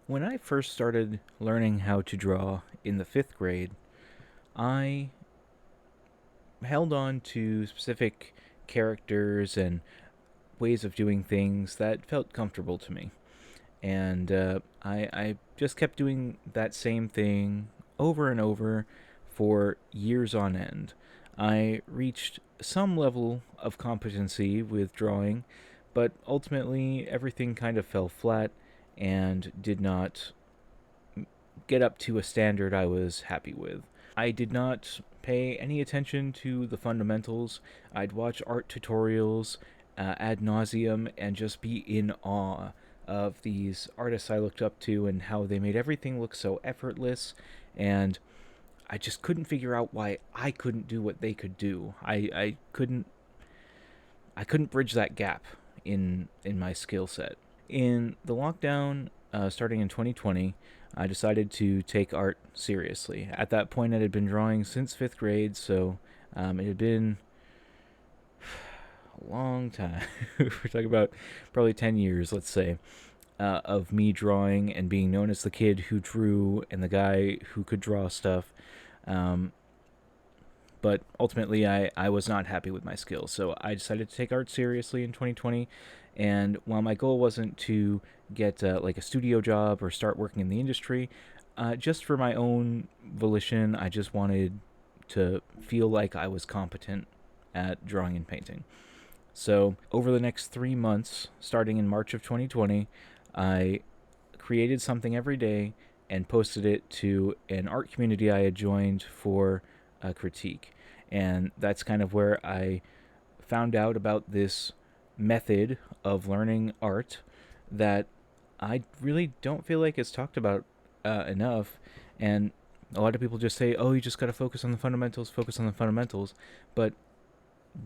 When I first started learning how to draw in the fifth grade, I held on to specific characters and ways of doing things that felt comfortable to me. And I just kept doing that same thing over and over for years on end. I reached some level of competency with drawing, but ultimately everything kind of fell flat and did not get up to a standard I was happy with. I did not pay any attention to the fundamentals. I'd watch art tutorials ad nauseum and just be in awe of these artists I looked up to and how they made everything look so effortless. And I just couldn't figure out why I couldn't do what they could do. I couldn't bridge that gap in my skill set. In the lockdown, starting in 2020, I decided to take art seriously. At that point, I had been drawing since fifth grade, so it had been a long time. We're talking about probably 10 years, let's say, of me drawing and being known as the kid who drew and the guy who could draw stuff. Um, but ultimately, I was not happy with my skills, so I decided to take art seriously in 2020. And while my goal wasn't to get like a studio job or start working in the industry, just for my own volition, I just wanted to feel like I was competent at drawing and painting. So, over the next 3 months, starting in March of 2020, I created something every day and posted it to an art community I had joined for a critique. And that's kind of where I found out about this method of learning art that I really don't feel like it's talked about enough. And a lot of people just say, oh, you just got to focus on the fundamentals. But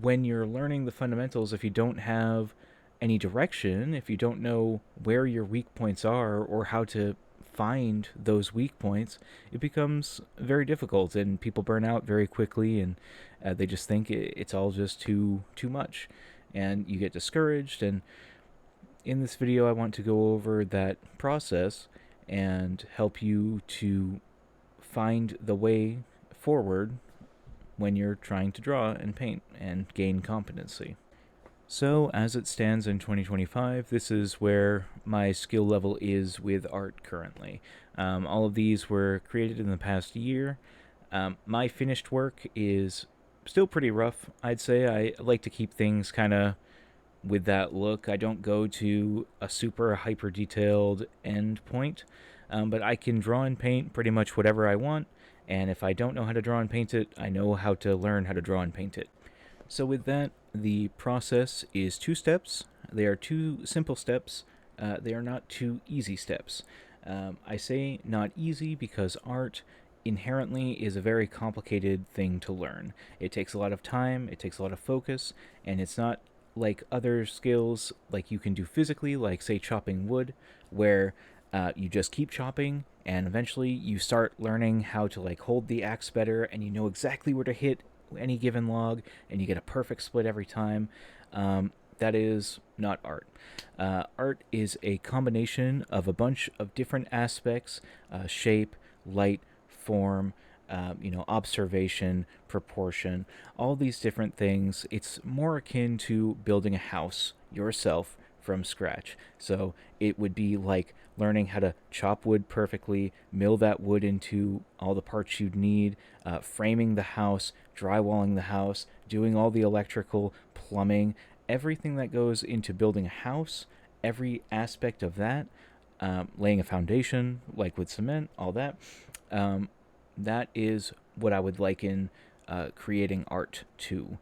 when you're learning the fundamentals, if you don't have any direction, if you don't know where your weak points are or how to find those weak points, it becomes very difficult, and people burn out very quickly, and they just think it's all just too much, and you get discouraged. And in this video, I want to go over that process and help you to find the way forward when you're trying to draw and paint and gain competency. So, as it stands in 2025, this is where my skill level is with art currently. All of these were created in the past year. My finished work is still pretty rough, I'd say. I like to keep things kind of with that look. I don't go to a super hyper detailed end point, but I can draw and paint pretty much whatever I want. And if I don't know how to draw and paint it, I know how to learn how to draw and paint it. So, with that, the process is 2 steps. They are 2 simple steps. They are not 2 easy steps. I say not easy because art inherently is a very complicated thing to learn. It takes a lot of time, it takes a lot of focus, and it's not like other skills like you can do physically, like, say, chopping wood, where you just keep chopping and eventually you start learning how to like hold the axe better and you know exactly where to hit any given log and you get a perfect split every time. That is not art. Art is a combination of a bunch of different aspects: shape, light, form, observation, proportion, all these different things. It's more akin to building a house yourself from scratch. So it would be like learning how to chop wood perfectly, mill that wood into all the parts you'd need, framing the house, drywalling the house, doing all the electrical, plumbing, everything that goes into building a house, every aspect of that, laying a foundation, like with cement, all that. That is what I would liken creating art to.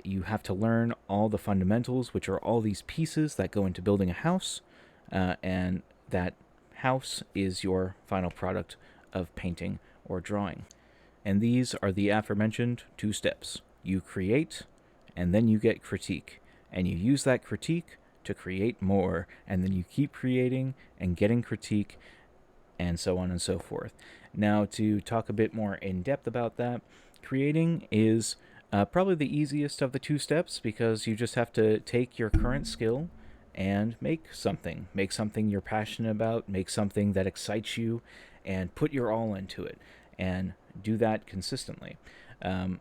You have to learn all the fundamentals, which are all these pieces that go into building a house, and that house is your final product of painting or drawing. And these are the aforementioned 2 steps. You create, and then you get critique. And you use that critique to create more, and then you keep creating and getting critique, and so on and so forth. Now, to talk a bit more in depth about that, creating is probably the easiest of the 2 steps because you just have to take your current skill and make something you're passionate about, make something that excites you, and put your all into it, and do that consistently. um,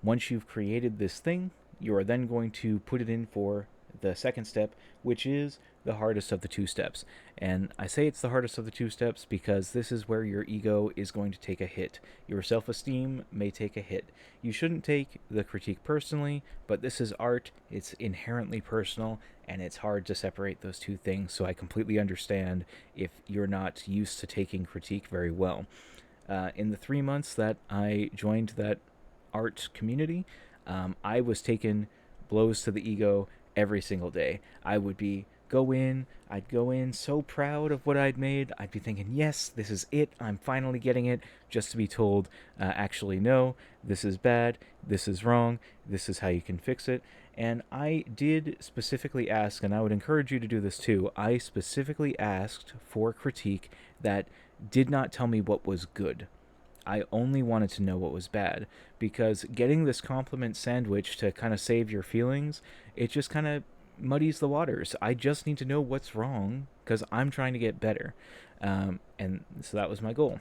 Once you've created this thing, you are then going to put it in for the second step, which is the hardest of the two steps. And I say it's the hardest of the two steps because this is where your ego is going to take a hit. Your self esteem may take a hit. You shouldn't take the critique personally, but this is art. It's inherently personal, and it's hard to separate those two things. So I completely understand if you're not used to taking critique very well. In the 3 months that I joined that art community, I was taking blows to the ego every single day. I would be I'd go in so proud of what I'd made. I'd be thinking, yes, this is it. I'm finally getting it. Just to be told, actually, no, this is bad. This is wrong. This is how you can fix it. And I did specifically ask, and I would encourage you to do this too. I specifically asked for critique that did not tell me what was good. I only wanted to know what was bad, because getting this compliment sandwich to kind of save your feelings, it just kind of muddies the waters. I just need to know what's wrong because I'm trying to get better. And so that was my goal.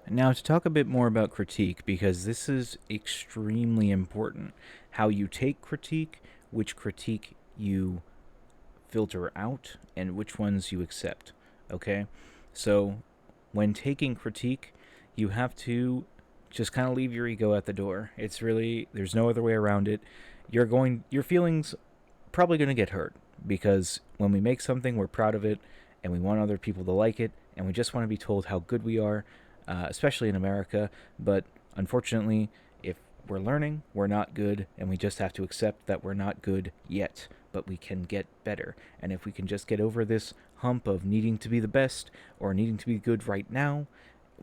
Now, to talk a bit more about critique, because this is extremely important, how you take critique, which critique you filter out, and which ones you accept. Okay? So, when taking critique, you have to just kind of leave your ego at the door. It's really, there's no other way around it. Your feelings probably going to get hurt, because when we make something, we're proud of it, and we want other people to like it, and we just want to be told how good we are, especially in America. But unfortunately, if we're learning, we're not good, and we just have to accept that we're not good yet, but we can get better. And if we can just get over this hump of needing to be the best or needing to be good right now,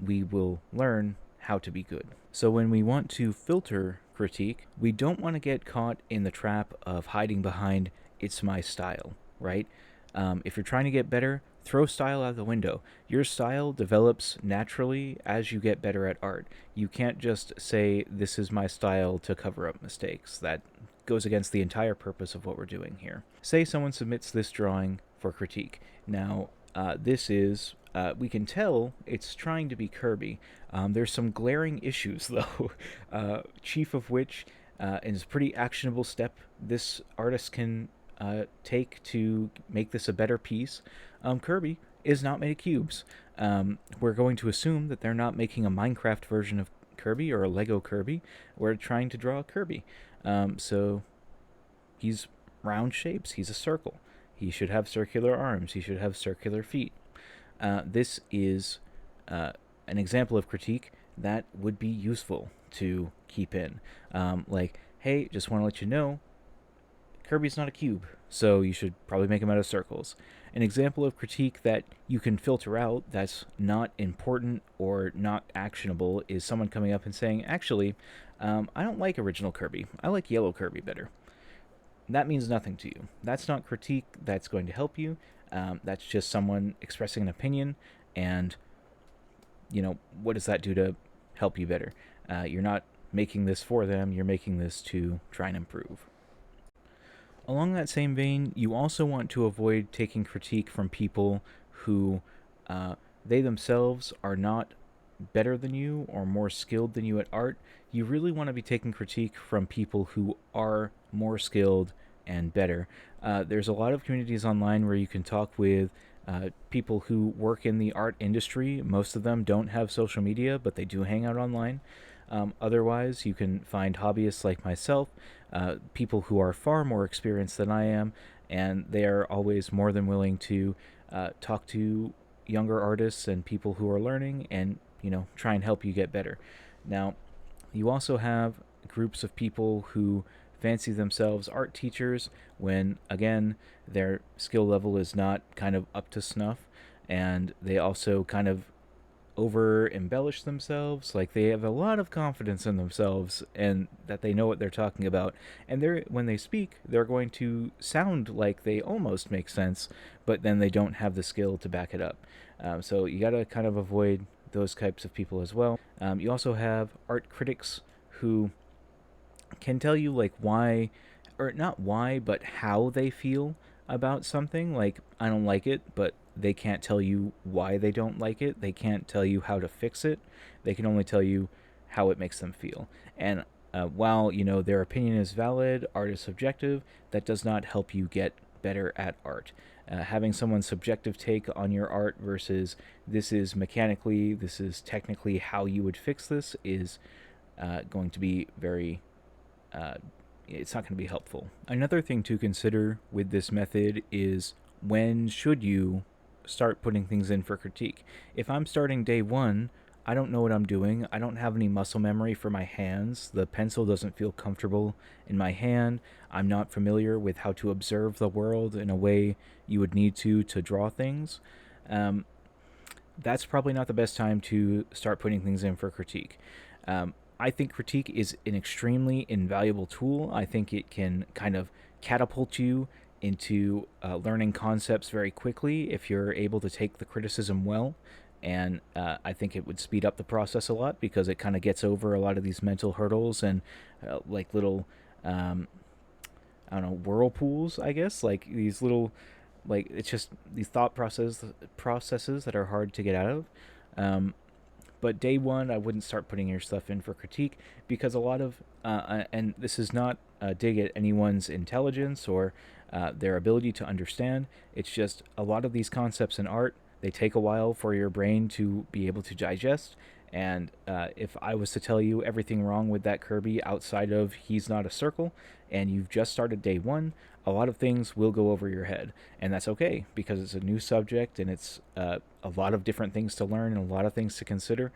we will learn how to be good. So when we want to filter critique, we don't want to get caught in the trap of hiding behind "it's my style," right? If you're trying to get better, throw style out the window. Your style develops naturally as you get better at art. You can't just say, "this is my style," to cover up mistakes. That goes against the entire purpose of what we're doing here. Say someone submits this drawing for critique. Now, this is we can tell it's trying to be Kirby. There's some glaring issues, though, chief of which is a pretty actionable step this artist can take to make this a better piece. Kirby is not made of cubes. We're going to assume that they're not making a Minecraft version of Kirby or a Lego Kirby. We're trying to draw a Kirby. So he's round shapes. He's a circle. He should have circular arms. He should have circular feet. This is an example of critique that would be useful to keep in. Like, hey, just want to let you know, Kirby's not a cube, so you should probably make him out of circles. An example of critique that you can filter out that's not important or not actionable is someone coming up and saying, actually, I don't like original Kirby. I like yellow Kirby better. That means nothing to you. That's not critique that's going to help you. That's just someone expressing an opinion, and what does that do to help you better? You're not making this for them. You're making this to try and improve. Along that same vein, you also want to avoid taking critique from people who they themselves are not better than you or more skilled than you at art. You really want to be taking critique from people who are more skilled and better. There's a lot of communities online where you can talk with people who work in the art industry. Most of them don't have social media, but they do hang out online. Otherwise, you can find hobbyists like myself, people who are far more experienced than I am, and they are always more than willing to talk to younger artists and people who are learning and, try and help you get better. Now, you also have groups of people who fancy themselves art teachers when, again, their skill level is not kind of up to snuff, and they also kind of over embellish themselves. Like, they have a lot of confidence in themselves and that they know what they're talking about, and when they speak, they're going to sound like they almost make sense, but then they don't have the skill to back it up. So you gotta kind of avoid those types of people as well. You also have art critics who can tell you, like, why, or not why, but how they feel about something. Like, I don't like it, but they can't tell you why they don't like it. They can't tell you how to fix it. They can only tell you how it makes them feel. And while, their opinion is valid, art is subjective, that does not help you get better at art. Having someone's subjective take on your art versus this is mechanically, this is technically how you would fix this is going to be very it's not going to be helpful. Another thing to consider with this method is when should you start putting things in for critique. If I'm starting day one, I don't know what I'm doing. I don't have any muscle memory for my hands. The pencil doesn't feel comfortable in my hand. I'm not familiar with how to observe the world in a way you would need to draw things. That's probably not the best time to start putting things in for critique. I think critique is an extremely invaluable tool. I think it can kind of catapult you into learning concepts very quickly if you're able to take the criticism well. And I think it would speed up the process a lot because it kind of gets over a lot of these mental hurdles and like little, I don't know, whirlpools, I guess, like these little, like it's just these thought processes that are hard to get out of. But day one, I wouldn't start putting your stuff in for critique because a lot of, and this is not a dig at anyone's intelligence or their ability to understand. It's just a lot of these concepts in art, they take a while for your brain to be able to digest. And if I was to tell you everything wrong with that Kirby outside of he's not a circle, and you've just started day one, a lot of things will go over your head. And that's okay because it's a new subject and it's a lot of different things to learn and a lot of things to consider.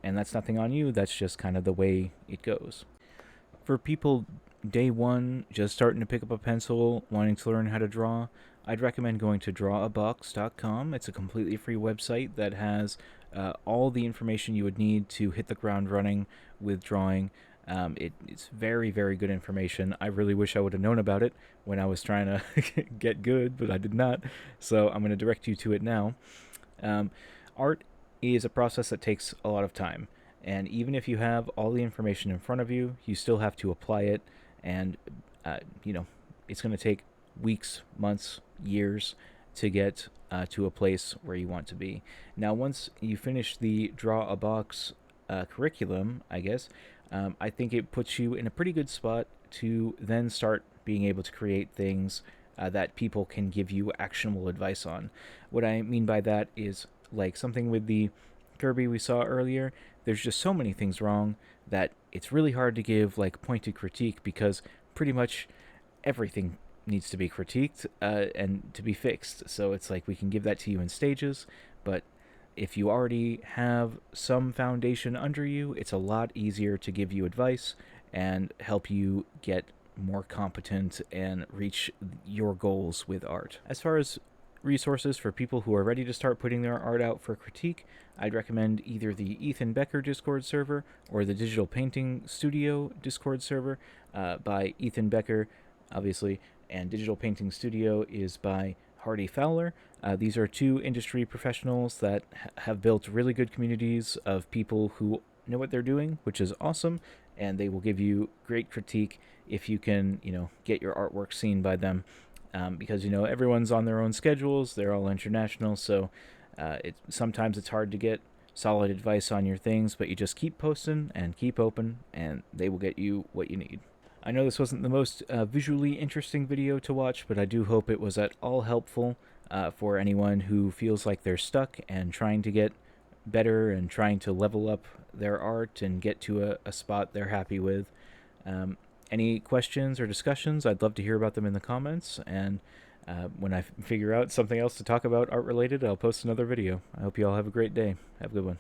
And that's nothing on you, that's just kind of the way it goes. For people day one, just starting to pick up a pencil, wanting to learn how to draw, I'd recommend going to drawabox.com. It's a completely free website that has all the information you would need to hit the ground running with drawing. It's very, very good information. I really wish I would have known about it when I was trying to get good, but I did not. So I'm going to direct you to it now. Art is a process that takes a lot of time. And even if you have all the information in front of you, you still have to apply it. And, it's going to take weeks, months, years to get to a place where you want to be. Now, once you finish the Draw a Box curriculum, I guess, I think it puts you in a pretty good spot to then start being able to create things that people can give you actionable advice on. What I mean by that is like something with the Kirby we saw earlier, there's just so many things wrong that it's really hard to give like pointed critique because pretty much everything needs to be critiqued and to be fixed. So it's like we can give that to you in stages, but if you already have some foundation under you, it's a lot easier to give you advice and help you get more competent and reach your goals with art. As far as resources for people who are ready to start putting their art out for critique, I'd recommend either the Ethan Becker Discord server or the Digital Painting Studio Discord server by Ethan Becker, obviously, and Digital Painting Studio is by Hardy Fowler. These are two industry professionals that have built really good communities of people who know what they're doing, which is awesome, and they will give you great critique if you can, get your artwork seen by them. Because everyone's on their own schedules, they're all international, so sometimes it's hard to get solid advice on your things, but you just keep posting and keep open, and they will get you what you need. I know this wasn't the most visually interesting video to watch, but I do hope it was at all helpful for anyone who feels like they're stuck and trying to get better and trying to level up their art and get to a spot they're happy with. Any questions or discussions, I'd love to hear about them in the comments, and when I figure out something else to talk about art related, I'll post another video. I hope you all have a great day. Have a good one.